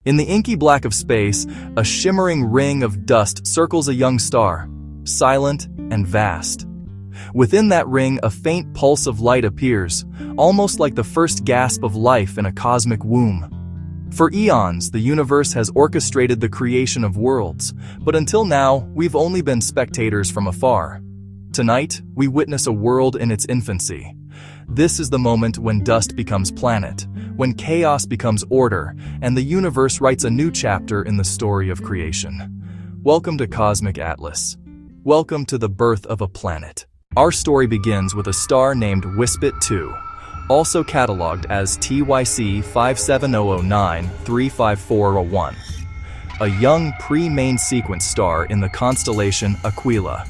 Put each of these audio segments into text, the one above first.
In the inky black of space, a shimmering ring of dust circles a young star, silent and vast. Within that ring, a faint pulse of light appears, almost like the first gasp of life in a cosmic womb. For eons, the universe has orchestrated the creation of worlds, but until now, we've only been spectators from afar. Tonight, we witness a world in its infancy. This is the moment when dust becomes planet, when chaos becomes order, and the universe writes a new chapter in the story of creation. Welcome to Cosmic Atlas. Welcome to the birth of a planet. Our story begins with a star named WISPIT 2, also catalogued as TYC 57009-35401, a young pre-main sequence star in the constellation Aquila.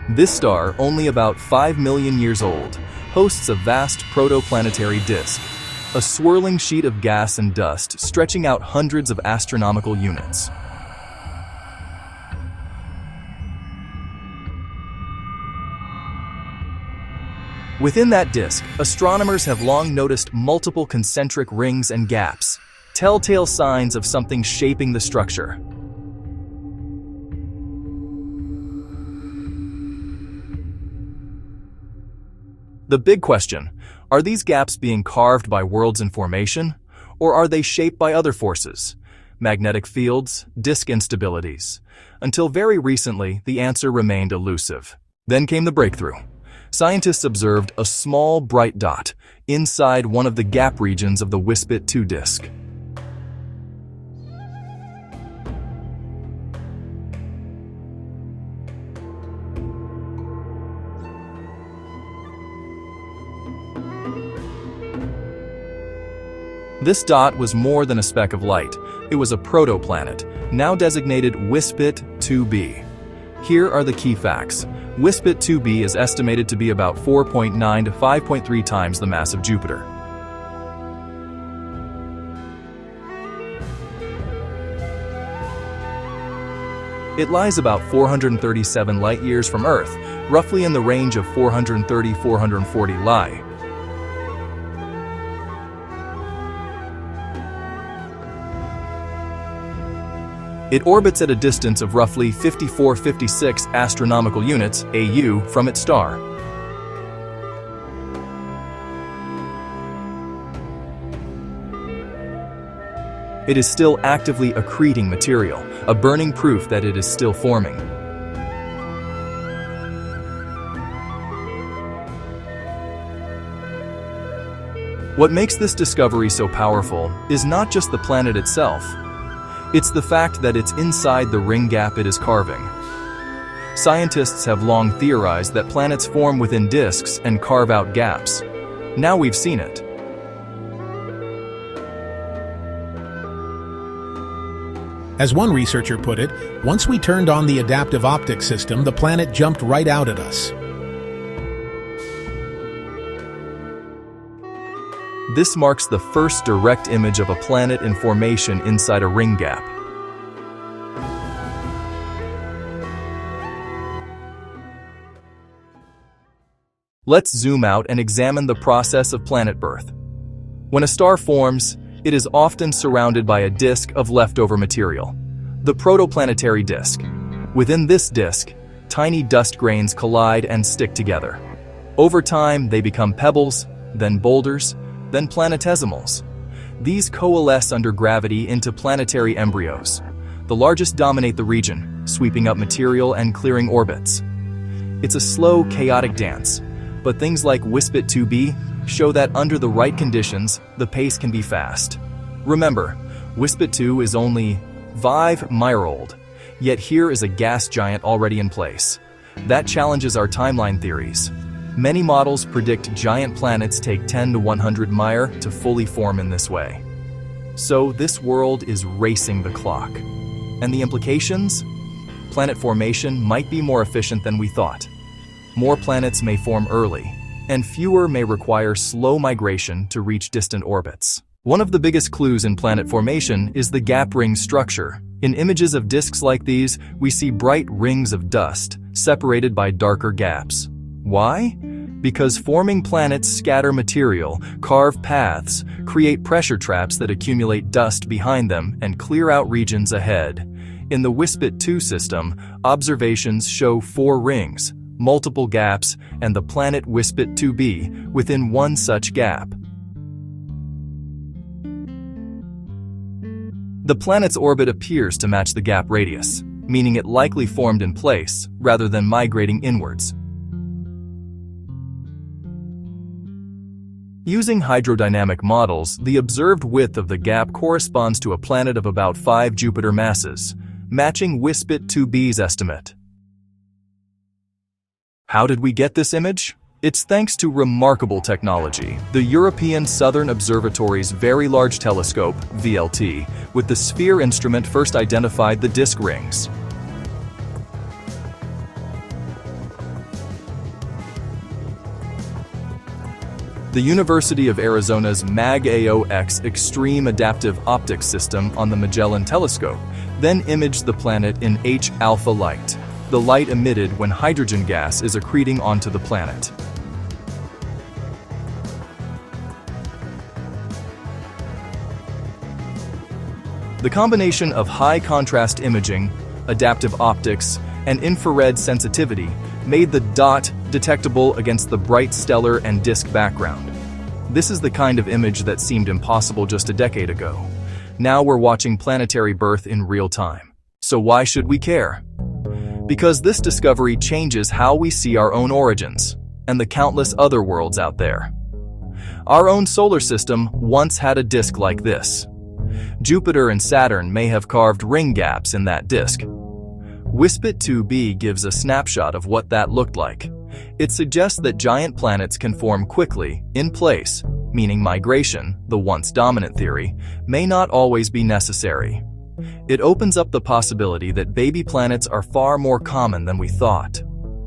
This star, only about 5 million years old, hosts a vast protoplanetary disk, a swirling sheet of gas and dust stretching out hundreds of astronomical units. Within that disk, astronomers have long noticed multiple concentric rings and gaps, telltale signs of something shaping the structure. The big question, are these gaps being carved by worlds in formation, or are they shaped by other forces? Magnetic fields, disk instabilities. Until very recently, the answer remained elusive. Then came the breakthrough. Scientists observed a small, bright dot inside one of the gap regions of the WISPIT 2 disk. This dot was more than a speck of light. It was a protoplanet, now designated WISPIT 2b. Here are the key facts. WISPIT 2b is estimated to be about 4.9 to 5.3 times the mass of Jupiter. It lies about 437 light-years from Earth, roughly in the range of 430–440 Li. It orbits at a distance of roughly 5456 astronomical units (AU) from its star. It is still actively accreting material, a burning proof that it is still forming. What makes this discovery so powerful is not just the planet itself. It's the fact that it's inside the ring gap it is carving. Scientists have long theorized that planets form within disks and carve out gaps. Now we've seen it. As one researcher put it, once we turned on the adaptive optics system, the planet jumped right out at us. This marks the first direct image of a planet in formation inside a ring gap. Let's zoom out and examine the process of planet birth. When a star forms, it is often surrounded by a disk of leftover material, the protoplanetary disk. Within this disk, tiny dust grains collide and stick together. Over time, they become pebbles, then boulders, then planetesimals. These coalesce under gravity into planetary embryos. The largest dominate the region, sweeping up material and clearing orbits. It's a slow, chaotic dance, but things like WISPIT 2b show that under the right conditions, the pace can be fast. Remember, WISPIT 2 is only 5 years old, yet here is a gas giant already in place. That challenges our timeline theories. Many models predict giant planets take 10 to 100 years to fully form in this way. So this world is racing the clock. And the implications? Planet formation might be more efficient than we thought. More planets may form early, and fewer may require slow migration to reach distant orbits. One of the biggest clues in planet formation is the gap ring structure. In images of disks like these, we see bright rings of dust, separated by darker gaps. Why? Because forming planets scatter material, carve paths, create pressure traps that accumulate dust behind them and clear out regions ahead. In the WISPIT-2 system, observations show 4 rings, multiple gaps, and the planet WISPIT-2b within one such gap. The planet's orbit appears to match the gap radius, meaning it likely formed in place rather than migrating inwards. Using hydrodynamic models, the observed width of the gap corresponds to a planet of about 5 Jupiter masses, matching WISPIT-2b's estimate. How did we get this image? It's thanks to remarkable technology. The European Southern Observatory's Very Large Telescope, VLT, with the SPHERE instrument first identified the disk rings. The University of Arizona's MAG-AOX Extreme Adaptive Optics System on the Magellan Telescope then imaged the planet in H-alpha light, the light emitted when hydrogen gas is accreting onto the planet. The combination of high-contrast imaging, adaptive optics, and infrared sensitivity made the dot detectable against the bright stellar and disk background. This is the kind of image that seemed impossible just a decade ago. Now we're watching planetary birth in real time. So why should we care? Because this discovery changes how we see our own origins and the countless other worlds out there. Our own solar system once had a disk like this. Jupiter and Saturn may have carved ring gaps in that disk. WISPIT-2b gives a snapshot of what that looked like. It suggests that giant planets can form quickly, in place, meaning migration, the once dominant theory, may not always be necessary. It opens up the possibility that baby planets are far more common than we thought.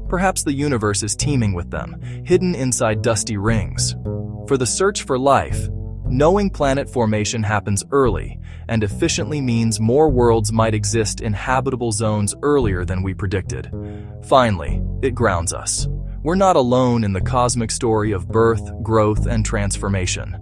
Perhaps the universe is teeming with them, hidden inside dusty rings. For the search for life, knowing planet formation happens early and efficiently means more worlds might exist in habitable zones earlier than we predicted. Finally, it grounds us. We're not alone in the cosmic story of birth, growth, and transformation.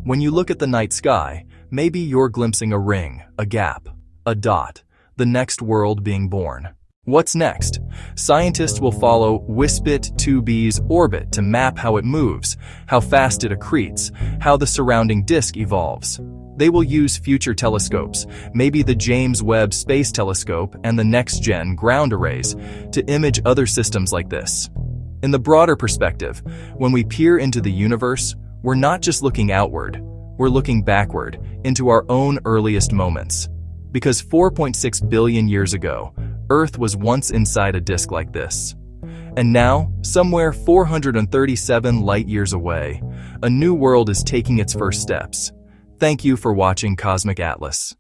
When you look at the night sky, maybe you're glimpsing a ring, a gap, a dot, the next world being born. What's next? Scientists will follow WISPIT-2b's orbit to map how it moves, how fast it accretes, how the surrounding disk evolves. They will use future telescopes, maybe the James Webb Space Telescope and the next-gen ground arrays, to image other systems like this. In the broader perspective, when we peer into the universe, we're not just looking outward, we're looking backward, into our own earliest moments. Because 4.6 billion years ago, Earth was once inside a disk like this. And now, somewhere 437 light-years away, a new world is taking its first steps. Thank you for watching Cosmic Atlas.